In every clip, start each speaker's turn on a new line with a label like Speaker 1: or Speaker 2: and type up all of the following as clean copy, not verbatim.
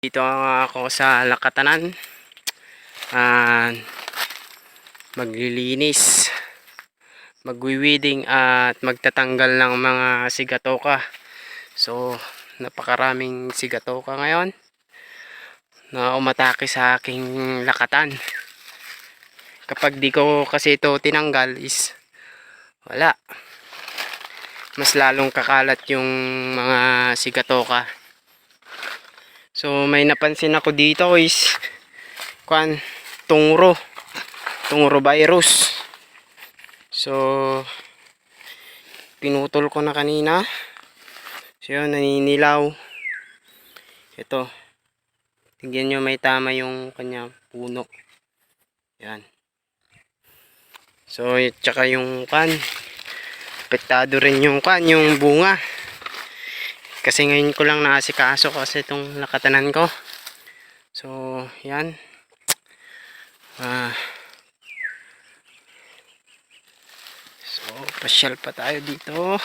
Speaker 1: Dito ako sa Lakatanan. Maglilinis, magwiwiding at magtatanggal ng mga sigatoka. So, napakaraming sigatoka ngayon na umatake sa aking lakatan. Kapag di ko kasi ito tinanggal is wala. Mas lalong kakalat yung mga sigatoka. So may napansin ako dito is tungro virus. So pinutol ko na kanina. So yun, naninilaw. Ito. Tingnan nyo, may tama yung kanya puno. Yan. So tsaka yung apektado rin yung yung bunga. Kasi ngayon ko lang naasikaso kasi itong lakatanan ko. So, yan. So, pasyal pa tayo dito.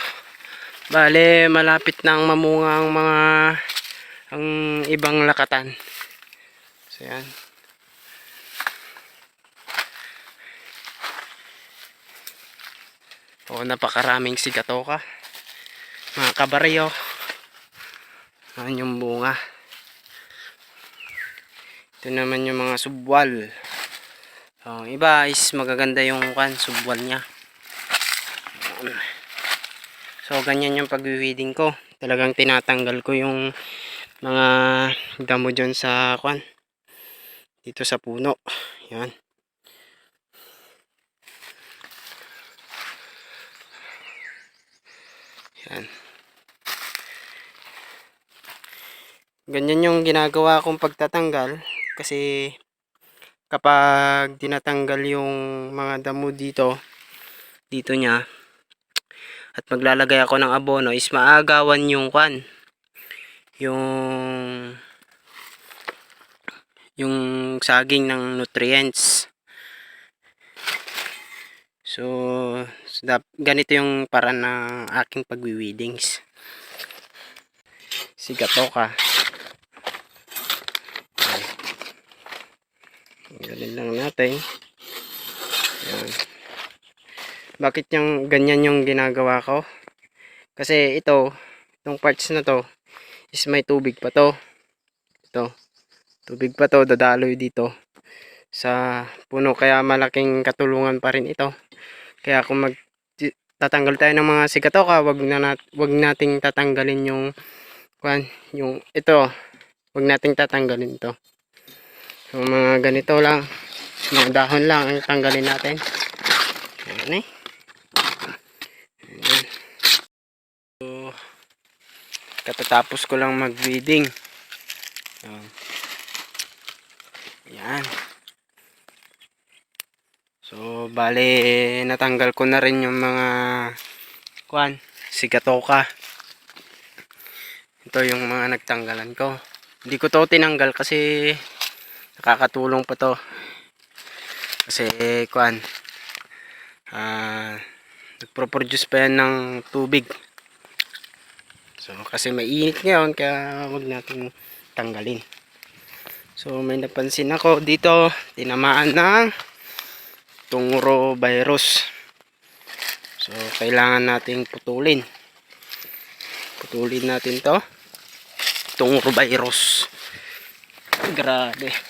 Speaker 1: Bale, malapit nang mamunga ang ibang lakatan. So, yan. O, napakaraming sigatoka. Mga kabaryo. Ayan yung bunga. Ito naman yung mga subwal. Iba is magaganda yung subwal nya. So ganyan yung pagwiwiding ko. Talagang tinatanggal ko yung mga damo dyan sa dito sa puno. Yan. Yan. Ganyan yung ginagawa kong pagtatanggal kasi kapag tinatanggal yung mga damo dito nya at maglalagay ako ng abono is maagawan yung yung saging ng nutrients. So ganito yung paraan ng aking pagwiwidings. Sigatoka. Ganun lang natin. Yan. Bakit yung ganyan yung ginagawa ko? Kasi itong parts na to is may tubig pa to. Ito. Tubig pa to, dadaloy dito sa puno, kaya malaking katulungan pa rin ito. Kaya kung tatanggal tayo ng mga sigatoka, wag nating tatanggalin yung ito. Wag nating tatanggalin ito. So mga ganito lang, mga dahon lang ang tanggalin natin. Ayan eh. Ayan. So katatapos ko lang mag-weeding. Ayan. So bale natanggal ko na rin yung mga sigatoka. Ito yung mga nagtanggalan ko. Hindi ko to tinanggal kasi nakakatulong pa to. Kasi nagpo-produce pa yan ng tubig. So kasi mainit ngayon kaya wag natin tanggalin. So may napansin ako dito, tinamaan ng tungro virus. So kailangan nating putulin. Putulin natin to. Tungro virus. Grabe.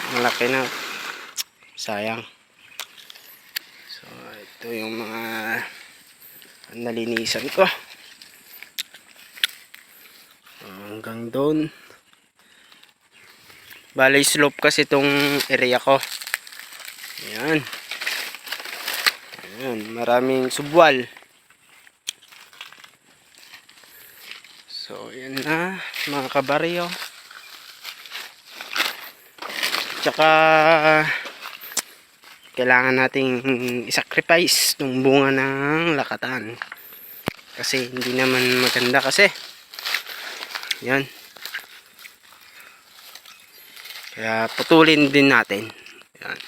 Speaker 1: Malaki na. Sayang. So ito yung mga nalinisan ko. Hanggang doon. Bale slope kasi itong area ko. Ayan. Ayan, maraming subwal. So yan na mga kabaryo. Tsaka kailangan nating i-sacrifice ng bunga ng lakatan. Kasi hindi naman maganda kasi. Yan. Kaya putulin din natin. Yan.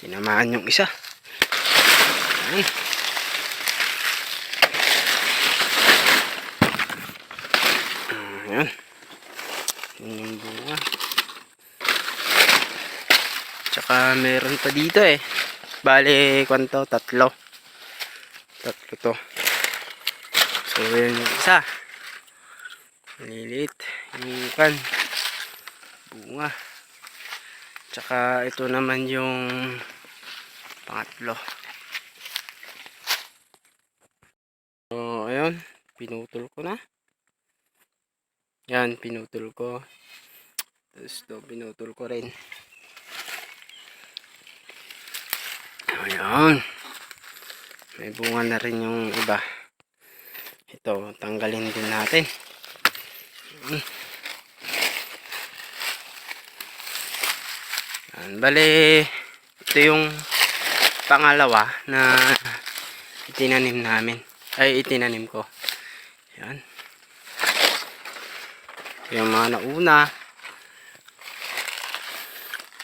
Speaker 1: Tinamaan yung isa. Ayan. Ayan. Yun yung bunga. Tsaka meron pa dito eh. Bale, kwanto? Tatlo to. So, yun yung isa. Maliliit. Yung kan. Bunga. Tsaka ito naman yung pangatlo. So, ayun. Pinutol ko na. Yan, pinutol ko. Tapos ito, pinutol ko rin. Ayan. May bunga na rin yung iba. Ito, tanggalin din natin. Ayan, bale, ito yung pangalawa na itinanim namin. Ay, itinanim ko. Ayan. Yung mga nauna.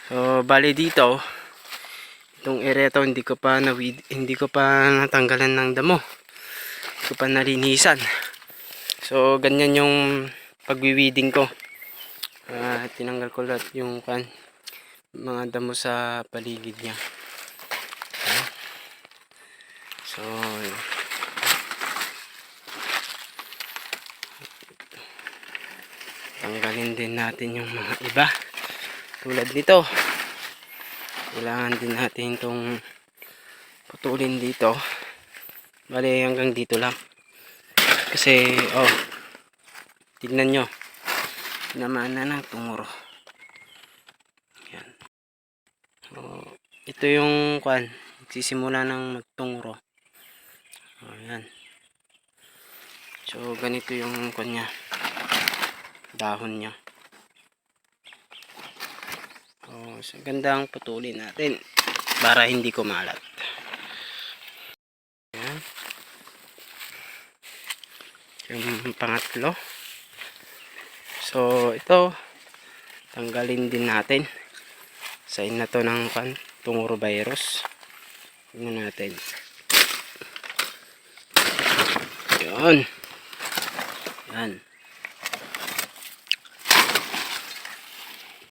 Speaker 1: So, bale dito, itong area to, hindi ko pa natanggalan ng damo. Hindi ko pa nalinisan. So, ganyan yung pagwiwiding ko. Tinanggal ko lahat yung mga damo sa paligid niya. So, tanggalin din natin yung mga iba. Tulad nito. Kailangan din natin itong putulin dito. Bale, hanggang dito lang. Kasi, tignan nyo. Naman na ng tunguro. Yan. Ito yung sisimula ng magtunguro. Yan. So, ganito yung kanya. Dahon niya. So, gandang putulin natin para hindi kumalat. Yan. Yung pangatlo. So, ito tanggalin din natin. Sign na to ng tunguro virus. Tingnan natin. Yan. Yan.